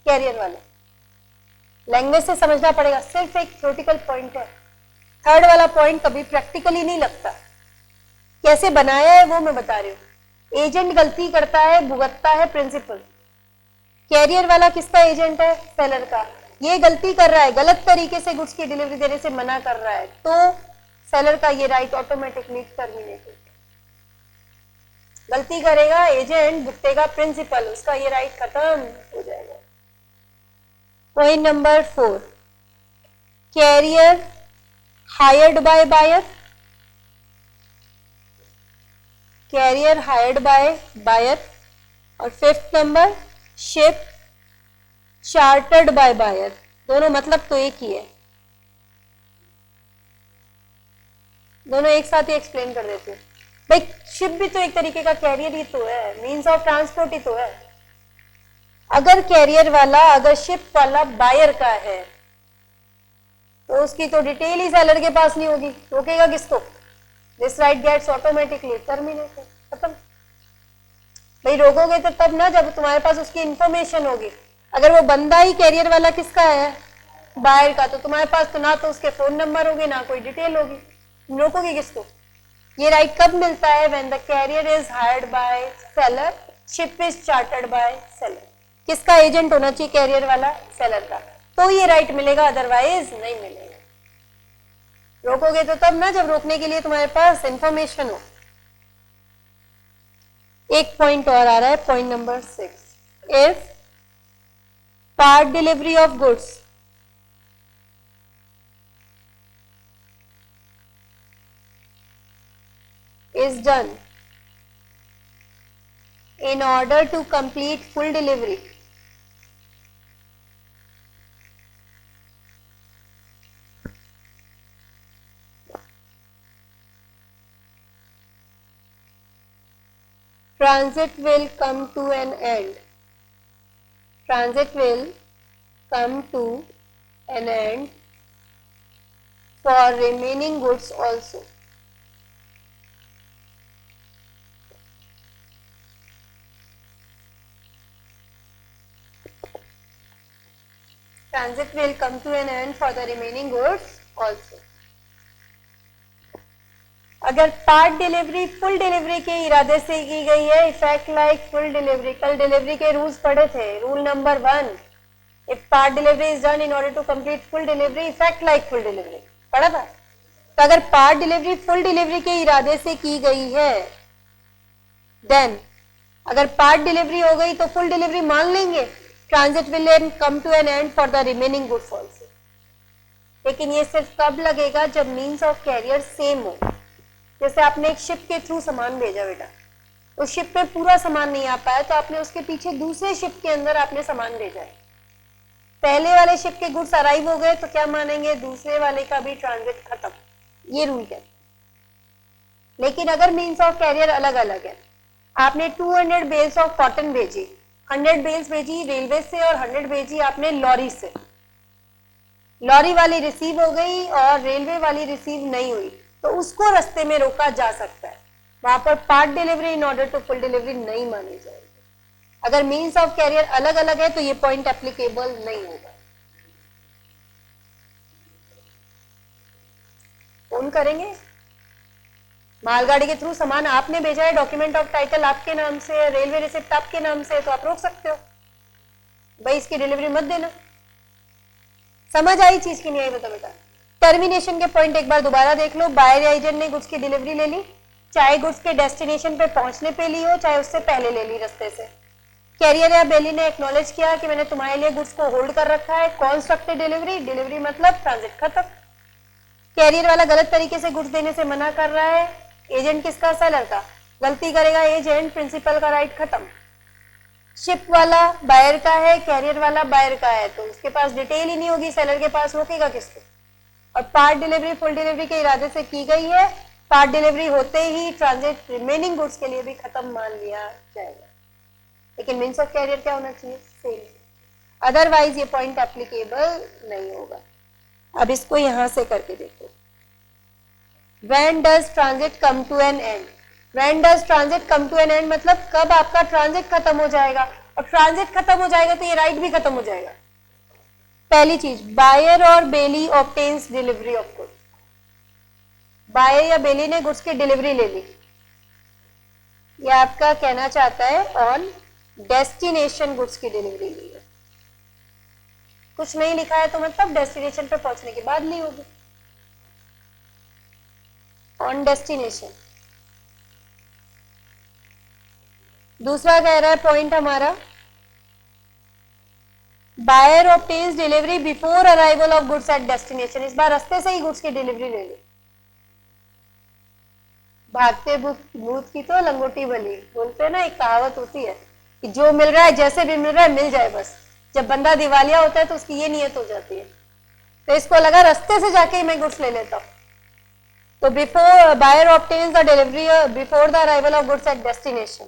कैरियर वाला। लैंग्वेज से समझना पड़ेगा, सिर्फ एक थ्योरेटिकल पॉइंट है। थर्ड वाला पॉइंट कभी प्रैक्टिकली नहीं लगता। कैसे बनाया है वो मैं बता रही हूँ। एजेंट गलती करता है, भुगतता है प्रिंसिपल। कैरियर वाला किसका एजेंट है? सेलर का। ये गलती कर रहा है, गलत तरीके से गुड्स की डिलीवरी देने से मना कर रहा है, तो सेलर का ये राइट ऑटोमेटिकली टर्मिनेटेड। गलती करेगा एजेंट, भुगतेगा प्रिंसिपल, उसका ये राइट खत्म हो जाएगा। Point number 4, carrier hired by buyer. Carrier hired by buyer. और 5th number, ship chartered by buyer. दोनों मतलब तो एक ही है, दोनों एक साथ ही एक्सप्लेन कर देते हैं। भाई शिप भी तो एक तरीके का कैरियर ही तो है, मीन्स ऑफ ट्रांसपोर्ट ही तो है। अगर कैरियर वाला, अगर शिप वाला बायर का है तो उसकी तो डिटेल ही सेलर के पास नहीं होगी, रोकेगा किसको? This right gets automatically terminated, खत्म। भाई रोकोगे तो तब ना जब तुम्हारे पास उसकी इंफॉर्मेशन होगी। अगर वो बंदा ही कैरियर वाला किसका है? बायर का, तो तुम्हारे पास तो ना तो उसके फोन नंबर होगी ना कोई डिटेल होगी, तुम रोकोगे किसको? ये राइट कब मिलता है? When the carrier is hired by seller, ship is chartered by seller. किसका एजेंट होना चाहिए? कैरियर वाला, सेलर का, तो ये राइट मिलेगा, अदरवाइज नहीं मिलेगा। रोकोगे तो तब ना जब रोकने के लिए तुम्हारे पास इंफॉर्मेशन हो। एक पॉइंट और आ रहा है, point number 6, if part delivery of goods is done in order to complete full delivery, transit will come to an end. Transit will come to an end for remaining goods also. Transit will come to an end for the remaining goods also. अगर part delivery full delivery के इरादे से की गई है, effect like full delivery. कल delivery के rules पढ़े थे, rule number 1, if part delivery is done in order to complete full delivery, effect like full delivery पढ़ा था। तो अगर पार्ट डिलीवरी फुल डिलीवरी के इरादे से की गई है, देन अगर पार्ट डिलीवरी हो गई तो फुल डिलीवरी मान लेंगे। Transit will come to an end for the remaining goods also. लेकिन ये सिर्फ कब लगेगा? जब मीन्स ऑफ कैरियर सेम हो। जैसे आपने एक शिप के थ्रू सामान भेजा बेटा, उस शिप पे पूरा सामान नहीं आ पाया तो आपने उसके पीछे दूसरे शिप के अंदर आपने सामान भेजा है। पहले वाले शिप के गुड्स अराइव हो गए तो क्या मानेंगे? दूसरे वाले का भी ट्रांजिट खत्म। ये रूल है। लेकिन अगर मीन्स ऑफ कैरियर अलग अलग है, आपने 200 बेल्स ऑफ कॉटन भेजी, 100 बेल्स भेजी रेलवे से और 100 भेजी आपने लॉरी से। लॉरी वाली रिसीव हो गई और रेलवे वाली रिसीव नहीं हुई तो उसको रास्ते में रोका जा सकता है। वहां पर part delivery in order to full delivery नहीं मानी जाएगी। अगर मीन्स ऑफ कैरियर अलग अलग है तो ये पॉइंट एप्लीकेबल नहीं होगा। फोन करेंगे, मालगाड़ी के थ्रू सामान आपने भेजा है, डॉक्यूमेंट ऑफ टाइटल आपके नाम से, रेलवे रिसिप्ट आपके नाम से, तो आप रोक सकते हो, भाई इसकी डिलीवरी मत देना। समझ आई चीज की नहीं आई बता बेटा? टर्मिनेशन के पॉइंट एक बार दोबारा देख लो। बायर या एजेंट ने गुड्स की डिलीवरी ले ली, चाहे गुड्स के डेस्टिनेशन पे पहुंचने पे ली हो, चाहे उससे पहले ले ली रास्ते से। कैरियर या बेली ने एक्नॉलेज किया कि मैंने तुम्हारे लिए गुड्स को होल्ड कर रखा है। कॉन्स्ट्रक्टेड डिलीवरी, डिलीवरी मतलब ट्रांजिट खत्म। कैरियर वाला गलत तरीके से गुड्स देने से मना कर रहा है। एजेंट किसका? सेलर का। गलती करेगा एजेंट, प्रिंसिपल का राइट खत्म। शिप वाला बायर का है, कैरियर वाला बायर का है, तो उसके पास डिटेल ही नहीं होगी, सेलर के पास रोकेगा किसको? और पार्ट डिलीवरी फुल डिलीवरी के इरादे से की गई है। पार्ट डिलीवरी होते ही ट्रांजिट रिमेनिंग गुड्स के लिए भी खत्म मान लिया जाएगा। लेकिन मीन्स ऑफ कैरियर क्या होना चाहिए? सेम। अदरवाइज ये पॉइंट एप्लीकेबल नहीं होगा। अब इसको यहां से करके देखो। When does transit come to an end? When does transit come to an end मतलब कब आपका ट्रांजिट खत्म हो जाएगा, और ट्रांजिट खत्म हो जाएगा तो ये राइट भी खत्म हो जाएगा। पहली चीज, बायर और bailee obtains delivery of goods. Buyer या बेली ने गुड्स की डिलीवरी ले ली। ये आपका कहना चाहता है ऑन डेस्टिनेशन गुड्स की डिलीवरी ली है। कुछ नहीं लिखा है तो मतलब डेस्टिनेशन पे पहुंचने के बाद ली होगी। On destination. दूसरा कह रहा है पॉइंट हमारा, buyer obtains delivery before arrival of goods at destination. इस बार रास्ते से ही गुड्स की डिलीवरी ले ली। भागते भूत की तो लंगोटी बली, बोलते हैं ना, एक कहावत होती है कि जो मिल रहा है, जैसे भी मिल रहा है मिल जाए बस। जब बंदा दिवालिया होता है तो उसकी ये नियत हो जाती है, तो इसको लगा रास्ते से जाके ही मैं गुड्स ले लेता हूं। तो before buyer obtains the delivery before the arrival of goods at destination.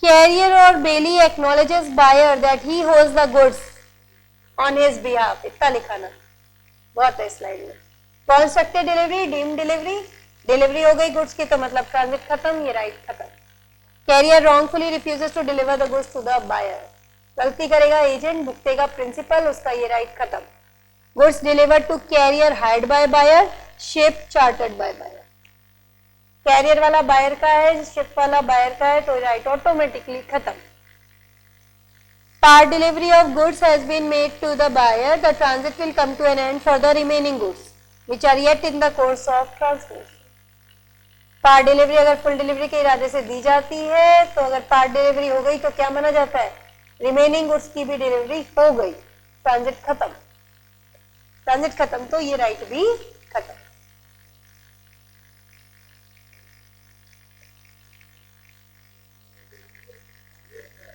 Carrier और bailee acknowledges buyer that he holds the goods on his behalf. इतना लिखाना बहुत है स्लाइड में। Constructed delivery, deemed delivery, delivery हो गई गुड्स की तो मतलब ट्रांजिट खत्म, ये राइट खत्म। Carrier wrongfully refuses to deliver the goods to the buyer. गलती करेगा एजेंट, भुगतेगा प्रिंसिपल, उसका ये राइट खत्म। Goods delivered to carrier hired by buyer, ship chartered by buyer. Carrier वाला बायर का है, शिप वाला बायर का है, तो राइट ऑटोमेटिकली खत्म। Part delivery of goods has been made to the buyer, the transit will come to an end for the remaining goods which are yet in the course of transportation. Part delivery अगर full delivery के इरादे से दी जाती है, तो अगर part delivery हो गई तो क्या माना जाता है? रिमेनिंग गुड्स की भी डिलीवरी हो गई, ट्रांजिट खत्म। ट्रांजिट खत्म तो ये राइट भी खत्म।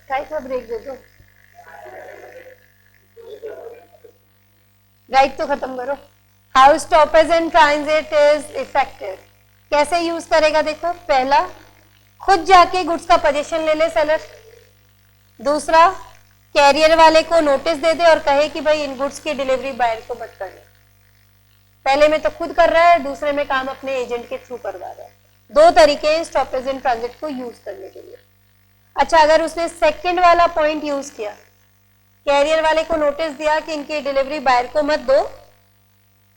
राइट का ब्रेक दे दो, राइट तो खत्म करो। How stoppage and transit is effective. कैसे यूज करेगा देखो। पहला, खुद जाके गुड्स का पोजीशन ले ले सेलर। दूसरा, कैरियर वाले को नोटिस दे दे और कहे कि भाई इन गुड्स की डिलीवरी बायर को मत करना। पहले में तो खुद कर रहा है, दूसरे में काम अपने एजेंट के थ्रू करवा रहा है। दो तरीके हैं स्टॉपेज एंड ट्रांजिट को यूज करने के लिए। अच्छा, अगर उसने सेकंड वाला पॉइंट यूज किया, कैरियर वाले को नोटिस दिया कि इनकी डिलीवरी बायर को मत दो,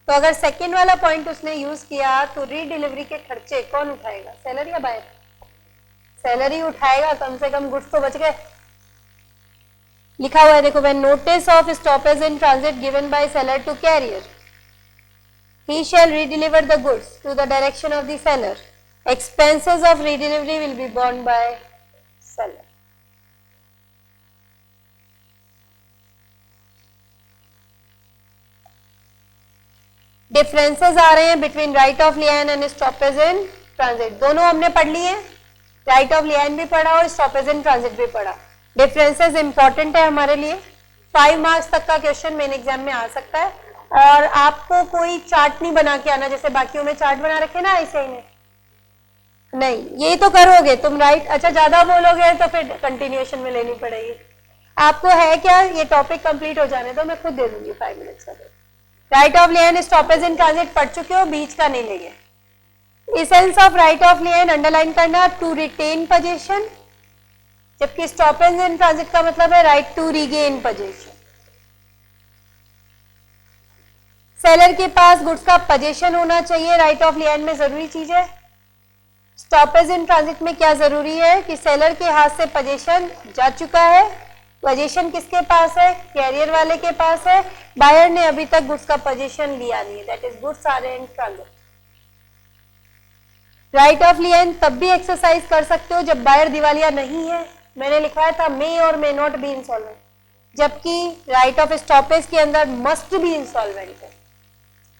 तो अगर सेकंड वाला पॉइंट उसने यूज किया तो रीडिलीवरी के खर्चे कौन उठाएगा? सेलर या बायर? सेलर ही उठाएगा, कम से कम गुड्स तो बच गए। लिखा हुआ है देखो, when notice of stoppage in transit given by seller to carrier, he shall redeliver the goods to the direction of the seller. Expenses of redelivery will be borne by seller. Differences आ रहे हैं between right of lien and stoppage in transit. दोनों हमने पढ़ लिए, right of Lian भी पढ़ा और स्टॉपेज इन ट्रांजिट भी पढ़ा। डिफरेंसेस इंपॉर्टेंट है हमारे लिए। 5 मार्क्स तक का क्वेश्चन मेन एग्जाम में आ सकता है, और आपको कोई चार्ट नहीं बना के आना, जैसे बाकियों में चार्ट बना रखे ना, ऐसे ही नहीं, ये तो करोगे तुम राइट। अच्छा, ज्यादा बोलोगे तो फिर कंटिन्यूएशन में लेनी पड़ेगी। आपको है क्या, ये टॉपिक कंप्लीट हो जाने दो, मैं खुद दे दूंगी 5 मिनट्स का। Right of lien stoppage in transit पढ़ चुके हो, बीच का नहीं लेंगे। Essence of right of lien underline करना, टू रिटेन पोजीशन, जबकि स्टॉपेज इन ट्रांजिट का मतलब है right to regain possession. Seller के पास गुड्स का पोजीशन होना चाहिए, राइट ऑफ लियान में जरूरी चीज है। स्टॉपेज इन ट्रांजिट में क्या जरूरी है कि सेलर के हाथ से पोजीशन जा चुका है। पोजीशन किसके पास है? कैरियर वाले के पास है। बायर ने अभी तक गुड्स का पोजीशन लिया नहीं है, that is goods are in transit. Right of lien तब भी एक्सरसाइज कर सकते हो जब बायर दिवालिया नहीं है, मैंने लिखवाया था मे और मे नॉट बी इंसॉल्वेंट, जबकि राइट ऑफ स्टॉपेज के अंदर मस्ट बी इंसॉल्वेंट है।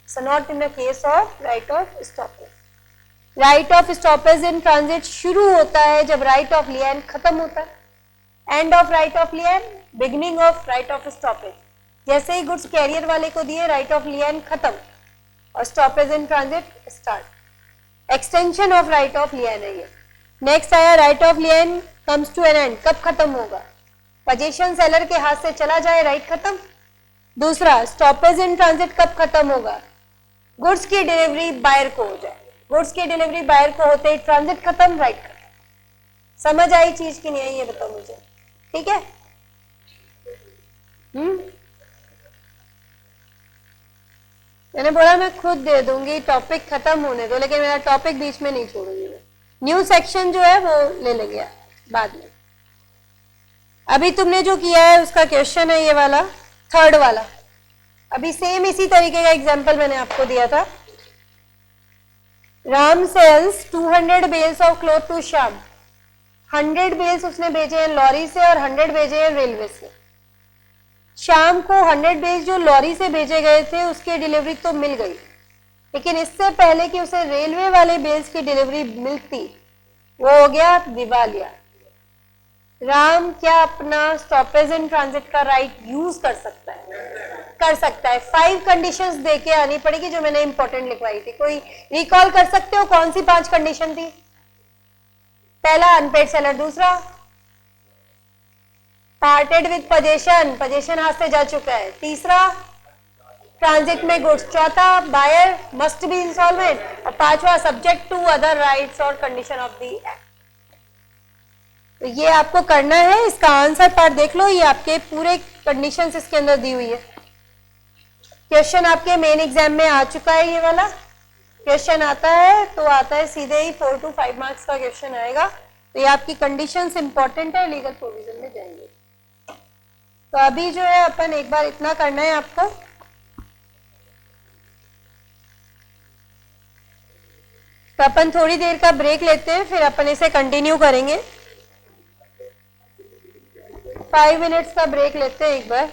So not in the case of right of stoppage. Right of stoppage in transit शुरू होता है जब राइट ऑफ लिएन खत्म होता है। End of right of lien, beginning of right of stoppage. जैसे ही गुड्स कैरियर वाले को दिए राइट ऑफ लिएन खत्म और stoppage in transit start. Extension of right of lien है ये। नेक्स्ट आया right of lien comes to an end, कब खत्म होगा? पोजीशन सेलर के हाथ से चला जाए, राइट खत्म। दूसरा, स्टॉपेज इन ट्रांजिट कब खत्म होगा? गुड्स की डिलीवरी बायर को हो जाए। गुड्स की डिलीवरी बायर को होते ही ट्रांजिट खत्म, राइट खत्म। समझ आई चीज की नहीं आई ये बताओ मुझे, ठीक है? मैंने बोला मैं खुद दे दूंगी, टॉपिक खत्म होने दो, लेकिन मेरा टॉपिक बीच में नहीं छोड़ूंगी। न्यू सेक्शन जो है वो ले लेंगे बाद में। अभी तुमने जो किया है उसका क्वेश्चन है ये वाला, थर्ड वाला। अभी सेम इसी तरीके का एग्जांपल मैंने आपको दिया था। Ram sells 200 bales of cloth to Shyam. 100 bales उसने भेजे हैं लॉरी से और 100 भेजे हैं रेलवे से। शाम को 100 बेल्स जो लॉरी से भेजे गए थे उसकी डिलीवरी तो मिल गई, लेकिन इससे पहले कि उसे रेलवे वाले बेल्स की डिलीवरी मिलती वो हो गया दिवालिया। राम क्या अपना स्टॉपेज इन ट्रांजिट का राइट यूज कर सकता है? कर सकता है। 5 कंडीशंस देके आनी पड़ेगी जो मैंने इंपॉर्टेंट लिखवाई थी। कोई रिकॉल कर सकते हो कौन सी 5 कंडीशन थी? पहला, अनपेड सेलर। दूसरा, पार्टेड विद पोजीशन, पोजीशन हाथ से जा चुका है। तीसरा, ट्रांजिट में गुड्स। चौथा, बायर मस्ट बी इंसॉल्वेंट। और पांचवा, सब्जेक्ट टू अदर राइट्स और कंडीशन ऑफ द एक्ट। तो ये आपको करना है। इसका आंसर पार्ट देख लो, ये आपके पूरे कंडीशंस इसके अंदर दी हुई है। क्वेश्चन आपके मेन एग्जाम में आ चुका है। ये वाला क्वेश्चन आता है तो आता है सीधे ही 4 to 5 मार्क्स का क्वेश्चन आएगा। तो ये आपकी कंडीशंस इंपॉर्टेंट है, लीगल प्रोविजन में जाएंगे। तो अभी जो है अपन एक बार इतना करना है आपको। तो अपन थोड़ी देर का ब्रेक लेते हैं, फिर अपन इसे कंटिन्यू करेंगे। 5 मिनट्स का ब्रेक लेते हैं एक बार।